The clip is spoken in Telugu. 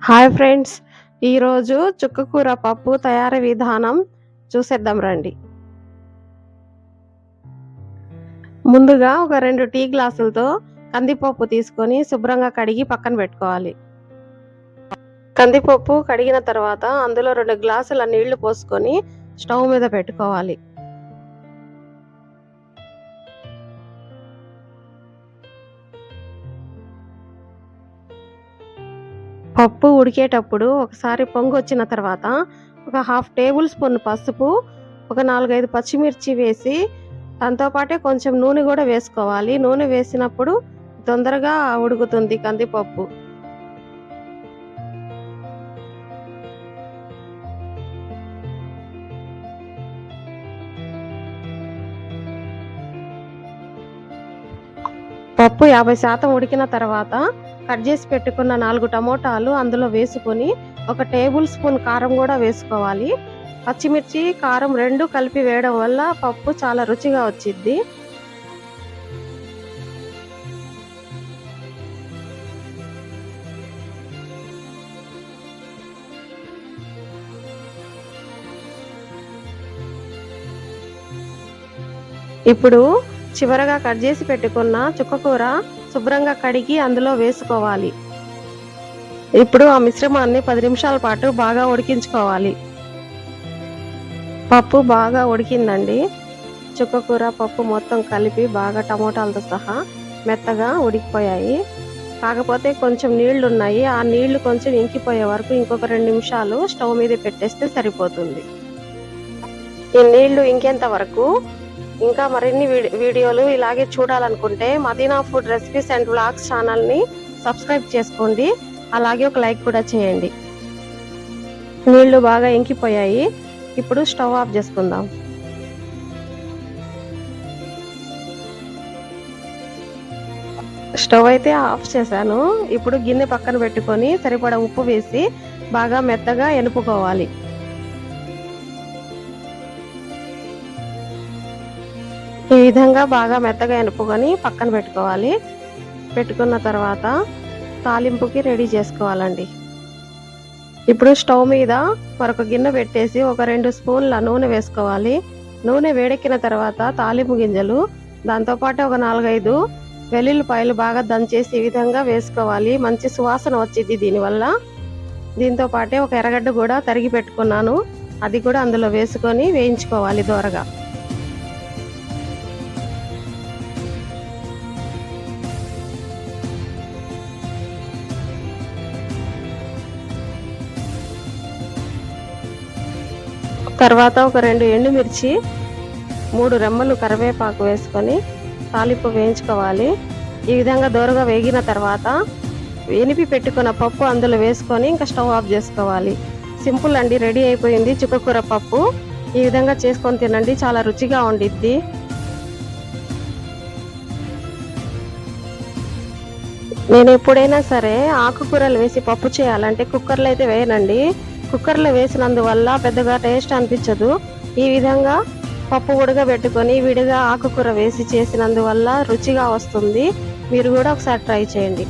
హాయ్ ఫ్రెండ్స్, ఈరోజు చుక్కకూర పప్పు తయారీ విధానం చూసేద్దాం రండి. ముందుగా ఒక 2 టీ గ్లాసులతో కందిపప్పు తీసుకొని శుభ్రంగా కడిగి పక్కన పెట్టుకోవాలి. కందిపప్పు కడిగిన తర్వాత అందులో 2 గ్లాసుల నీళ్లు పోసుకొని స్టవ్ మీద పెట్టుకోవాలి. పప్పు ఉడికేటప్పుడు ఒకసారి పొంగు వచ్చిన తర్వాత ఒక 1/2 టేబుల్ స్పూన్ పసుపు, ఒక 4-5 పచ్చిమిర్చి వేసి దాంతోపాటే కొంచెం నూనె కూడా వేసుకోవాలి. నూనె వేసినప్పుడు తొందరగా ఉడుకుతుంది కందిపప్పు. పప్పు 50% ఉడికిన తర్వాత కట్ చేసి పెట్టుకున్న 4 టమోటాలు అందులో వేసుకొని ఒక టేబుల్ స్పూన్ కారం కూడా వేసుకోవాలి. పచ్చిమిర్చి, కారం 2 కలిపి వేయడం వల్ల పప్పు చాలా రుచిగా వచ్చిద్ది. ఇప్పుడు చివరగా కట్ చేసి పెట్టుకున్న చుక్కకూర శుభ్రంగా కడిగి అందులో వేసుకోవాలి. ఇప్పుడు ఆ మిశ్రమాన్ని 10 నిమిషాల పాటు బాగా ఉడికించుకోవాలి. పప్పు బాగా ఉడికిందండి. చుక్కకూర పప్పు మొత్తం కలిపి బాగా టమోటాలతో సహా మెత్తగా ఉడికిపోయాయి. కాకపోతే కొంచెం నీళ్లు ఉన్నాయి. ఆ నీళ్లు కొంచెం ఇంకిపోయే వరకు ఇంకొక 2 నిమిషాలు స్టవ్ మీద పెట్టేస్తే సరిపోతుంది. ఈ నీళ్లు ఇంకేంత వరకు ఇంకా మరిన్ని వీడియోలు ఇలాగే చూడాలనుకుంటే Madina food recipes and vlogs ఛానల్ని సబ్స్క్రైబ్ చేసుకోండి. అలాగే ఒక లైక్ కూడా చేయండి. నీళ్లు బాగా ఇంకిపోయాయి. ఇప్పుడు స్టవ్ ఆఫ్ చేసుకుందాం. స్టవ్ అయితే ఆఫ్ చేశాను. ఇప్పుడు గిన్నె పక్కన పెట్టుకొని సరిపడా ఉప్పు వేసి బాగా మెత్తగా ఎనుపుకోవాలి. ఈ విధంగా బాగా మెత్తగా ఎనుపుకొని పక్కన పెట్టుకోవాలి. పెట్టుకున్న తర్వాత తాలింపుకి రెడీ చేసుకోవాలండి. ఇప్పుడు స్టవ్ మీద మరొక గిన్నె పెట్టేసి ఒక 2 స్పూన్ల నూనె వేసుకోవాలి. నూనె వేడెక్కిన తర్వాత తాలింపు గింజలు, దాంతోపాటు ఒక 4-5 వెల్లుల్లిపాయలు బాగా దంచేసి ఈ విధంగా వేసుకోవాలి. మంచి సువాసన వచ్చింది దీనివల్ల. దీంతో పాటే ఒక ఎర్రగడ్డ కూడా తరిగి పెట్టుకున్నాను, అది కూడా అందులో వేసుకొని వేయించుకోవాలి దోరగా. తర్వాత ఒక 2 ఎండుమిర్చి, 3 రెమ్మలు కరివేపాకు వేసుకొని తాలింపు వేయించుకోవాలి. ఈ విధంగా దోరగా వేగిన తర్వాత ఎనిపి పెట్టుకున్న పప్పు అందులో వేసుకొని ఇంకా స్టవ్ ఆఫ్ చేసుకోవాలి. సింపుల్ అండి, రెడీ అయిపోయింది చుక్కకూర పప్పు. ఈ విధంగా చేసుకొని తినండి, చాలా రుచిగా ఉండిద్ది. నేను ఎప్పుడైనా సరే ఆకుకూరలు వేసి పప్పు చేయాలంటే కుక్కర్లో అయితే వేయనండి. కుక్కర్లో వేసినందువల్ల పెద్దగా టేస్ట్ అనిపించదు. ఈ విధంగా పప్పు ఉడకబెట్టుకొని విడిగా ఆకుకూర వేసి చేసినందువల్ల రుచిగా వస్తుంది. మీరు కూడా ఒకసారి ట్రై చేయండి.